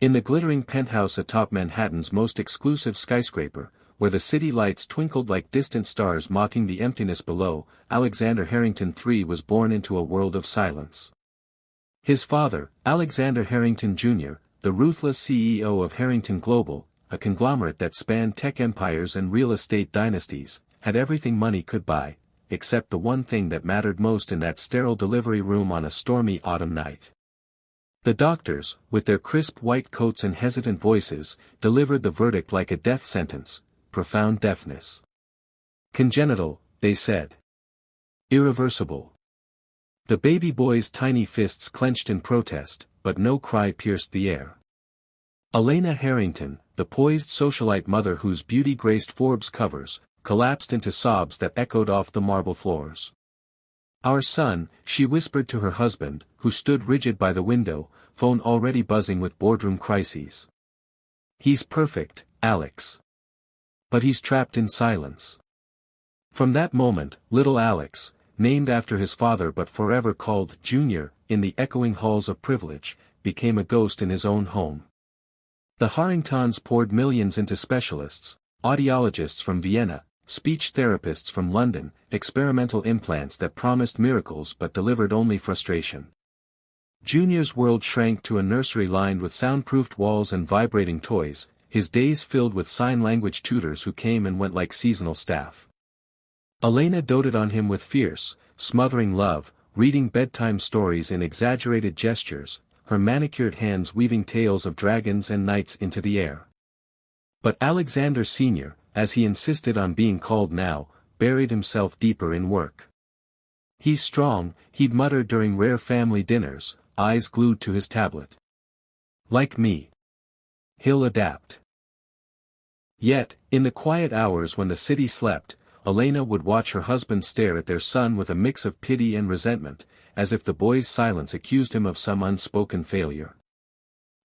In the glittering penthouse atop Manhattan's most exclusive skyscraper, where the city lights twinkled like distant stars mocking the emptiness below, Alexander Harrington III was born into a world of silence. His father, Alexander Harrington Jr., the ruthless CEO of Harrington Global, a conglomerate that spanned tech empires and real estate dynasties, had everything money could buy, except the one thing that mattered most in that sterile delivery room on a stormy autumn night. The doctors, with their crisp white coats and hesitant voices, delivered the verdict like a death sentence: profound deafness. Congenital, they said. Irreversible. The baby boy's tiny fists clenched in protest, but no cry pierced the air. Elena Harrington, the poised socialite mother whose beauty graced Forbes covers, collapsed into sobs that echoed off the marble floors. "Our son," she whispered to her husband, who stood rigid by the window, phone already buzzing with boardroom crises. "He's perfect, Alex. But he's trapped in silence." From that moment, little Alex, named after his father but forever called Junior, in the echoing halls of privilege, became a ghost in his own home. The Harringtons poured millions into specialists, audiologists from Vienna, speech therapists from London, experimental implants that promised miracles but delivered only frustration. Junior's world shrank to a nursery lined with soundproofed walls and vibrating toys, his days filled with sign language tutors who came and went like seasonal staff. Elena doted on him with fierce, smothering love, reading bedtime stories in exaggerated gestures, her manicured hands weaving tales of dragons and knights into the air. But Alexander Sr., as he insisted on being called now, buried himself deeper in work. "He's strong," he'd mutter during rare family dinners, eyes glued to his tablet. "Like me. He'll adapt." Yet, in the quiet hours when the city slept, Elena would watch her husband stare at their son with a mix of pity and resentment, as if the boy's silence accused him of some unspoken failure.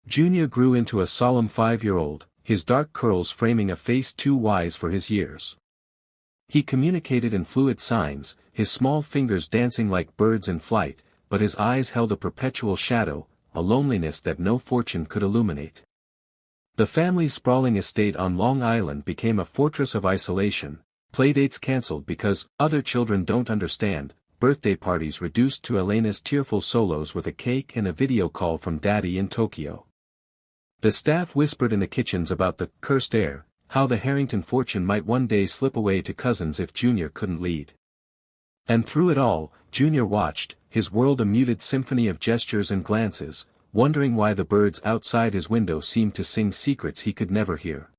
Junior grew into a solemn 5-year-old, his dark curls framing a face too wise for his years. He communicated in fluid signs, his small fingers dancing like birds in flight, but his eyes held a perpetual shadow, a loneliness that no fortune could illuminate. The family's sprawling estate on Long Island became a fortress of isolation, playdates cancelled because other children don't understand, birthday parties reduced to Elena's tearful solos with a cake and a video call from Daddy in Tokyo. The staff whispered in the kitchens about the cursed heir, how the Harrington fortune might one day slip away to cousins if Junior couldn't lead. And through it all, Junior watched, his world a muted symphony of gestures and glances, wondering why the birds outside his window seemed to sing secrets he could never hear.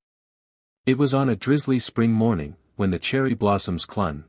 It was on a drizzly spring morning, when the cherry blossoms clung